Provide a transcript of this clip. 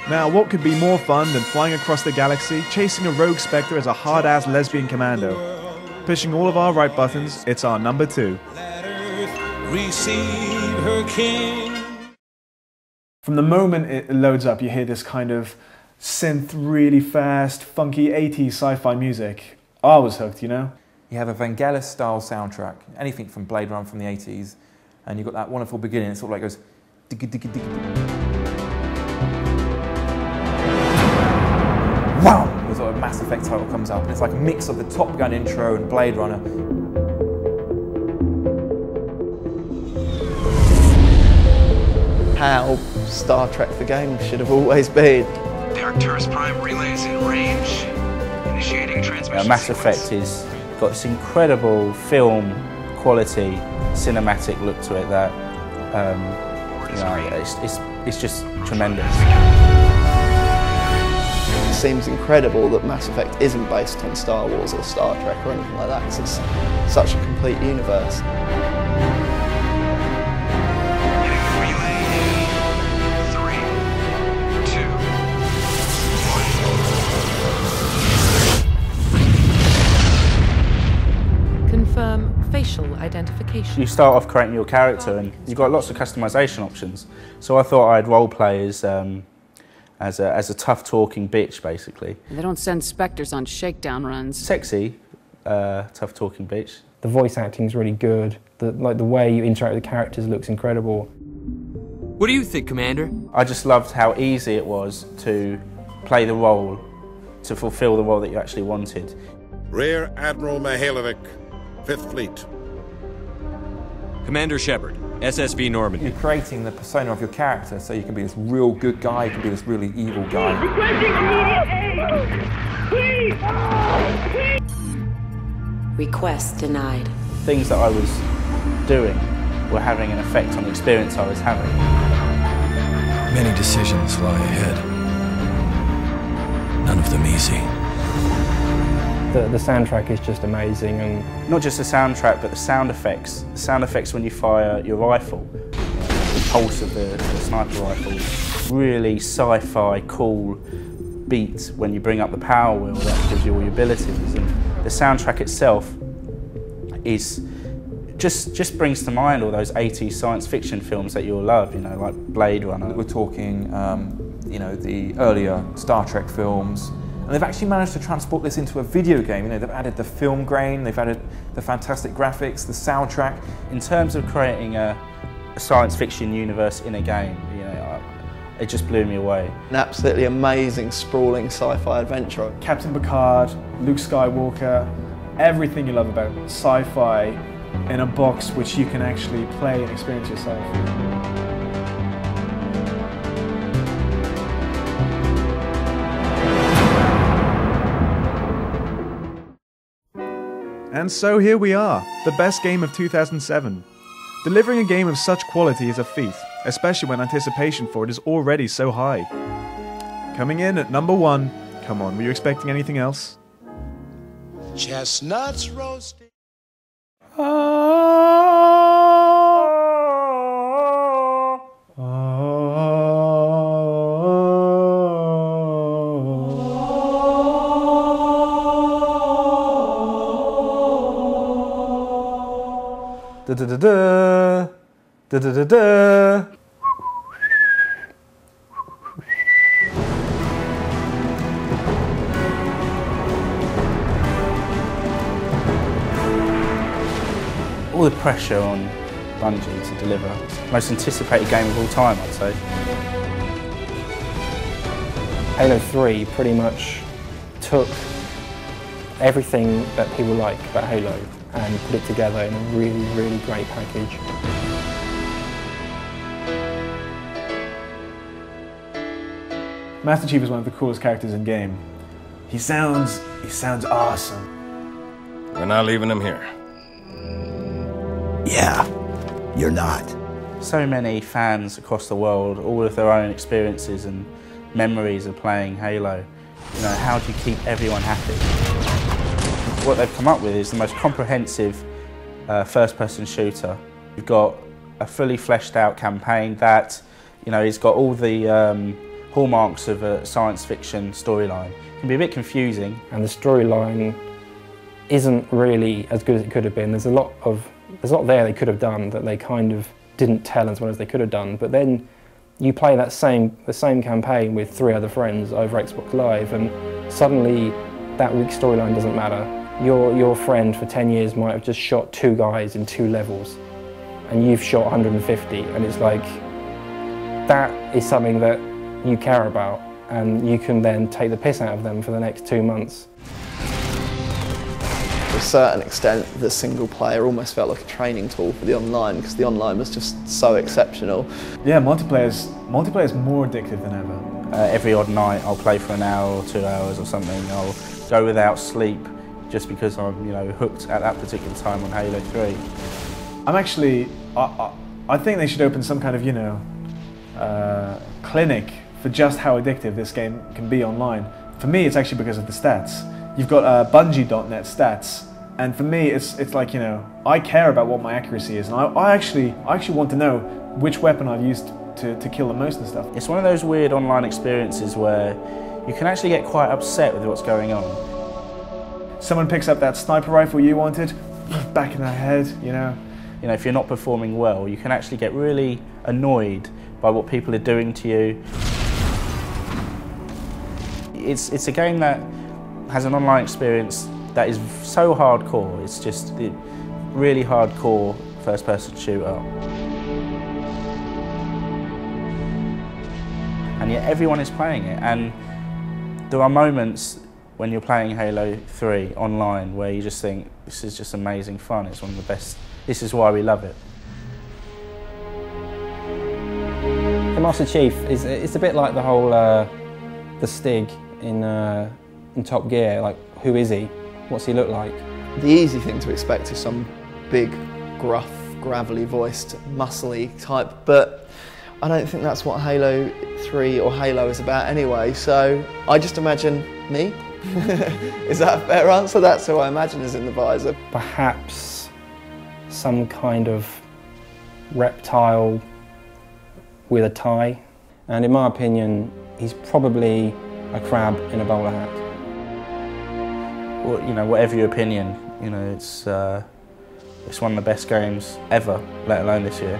Now, what could be more fun than flying across the galaxy, chasing a rogue Spectre as a hard-ass lesbian commando? Pushing all of our right buttons, it's our number 2. Let Earth receive her king. From the moment it loads up, you hear this kind of synth, really fast, funky 80s sci-fi music. I was hooked, you know? You have a Vangelis-style soundtrack, anything from Blade Runner from the 80s, and you've got that wonderful beginning. It sort of like goes digga digga digga. Wow! The sort of Mass Effect title comes up, and it's like a mix of the Top Gun intro and Blade Runner. How Star Trek the game should have always been. The Arcturus Prime relays in range, initiating transmission. Mass Effect has got this incredible film quality, cinematic look to it that it's just tremendous. It seems incredible that Mass Effect isn't based on Star Wars or Star Trek or anything like that, because it's such a complete universe. Relay in 3, 2, 1. Confirm facial identification. You start off creating your character and you've got lots of customization options. So I thought I'd roleplay as a tough talking bitch, basically. They don't send Spectres on shakedown runs. Sexy, tough talking bitch. The voice acting is really good. The way you interact with the characters looks incredible. What do you think, Commander? I just loved how easy it was to play the role, to fulfill the role that you actually wanted. Rear Admiral Mihailovic, 5th Fleet. Commander Shepard, SSV Normandy. You're creating the persona of your character, so you can be this real good guy, you can be this really evil guy. Request denied. Things that I was doing were having an effect on the experience I was having. Many decisions lie ahead. None of them easy. The soundtrack is just amazing, and not just the soundtrack, but the sound effects. The sound effects when you fire your rifle, the pulse of the sniper rifle. Really sci-fi, cool beat when you bring up the power wheel that gives you all your abilities. And the soundtrack itself is just brings to mind all those 80s science fiction films that you'll love, you know, like Blade Runner. We're talking, you know, the earlier Star Trek films. And they've actually managed to transport this into a video game. You know, they've added the film grain, they've added the fantastic graphics, the soundtrack. In terms of creating a science fiction universe in a game, you know, it just blew me away. An absolutely amazing, sprawling sci-fi adventure. Captain Picard, Luke Skywalker, everything you love about sci-fi in a box which you can actually play and experience yourself. And so here we are, the best game of 2007. Delivering a game of such quality is a feat, especially when anticipation for it is already so high. Coming in at number 1, come on, were you expecting anything else? Chestnuts roasting. Da da da da da da da da. All the pressure on Bungie to deliver. Most anticipated game of all time, I'd say. Halo 3 pretty much took everything that people like about Halo and put it together in a really, really great package. Master Chief is one of the coolest characters in game. He sounds awesome. We're not leaving him here. Yeah, you're not. So many fans across the world, all with their own experiences and memories of playing Halo. You know, how do you keep everyone happy? What they've come up with is the most comprehensive first-person shooter. You've got a fully fleshed out campaign that, you know, it's got all the hallmarks of a science fiction storyline. It can be a bit confusing. And the storyline isn't really as good as it could have been. There's a lot there they could have done that they kind of didn't tell as well as they could have done. But then you play the same campaign with 3 other friends over Xbox Live, and suddenly that weak storyline doesn't matter. Your friend for 10 years might have just shot 2 guys in 2 levels, and you've shot 150, and it's like, that is something that you care about, and you can then take the piss out of them for the next 2 months. To a certain extent, the single player almost felt like a training tool for the online, because the online was just so exceptional. Yeah, multiplayer's more addictive than ever. Every odd night I'll play for an hour or 2 hours or something. I'll go without sleep just because I'm, you know, hooked at that particular time on Halo 3. I'm actually, I think they should open some kind of, you know, clinic for just how addictive this game can be online. For me, it's actually because of the stats. You've got Bungie.net stats, and for me, it's like, you know, I care about what my accuracy is, and I actually want to know which weapon I've used to kill the most and stuff. It's one of those weird online experiences where you can actually get quite upset with what's going on. Someone picks up that sniper rifle you wanted, back in their head, you know. You know, if you're not performing well, you can actually get really annoyed by what people are doing to you. It's a game that has an online experience that is so hardcore. It's just a really hardcore first-person shooter. And yet everyone is playing it, and there are moments when you're playing Halo 3 online where you just think, this is just amazing fun, it's one of the best, this is why we love it. The Master Chief it's a bit like the whole the Stig in Top Gear. Like, who is he? What's he look like? The easy thing to expect is some big, gruff, gravelly voiced, muscly type, but I don't think that's what Halo 3 or Halo is about anyway, so I just imagine me. Is that a fair answer? That's who I imagine is in the visor. Perhaps some kind of reptile with a tie, and in my opinion, he's probably a crab in a bowler hat. Well, you know, whatever your opinion, you know, it's one of the best games ever, let alone this year.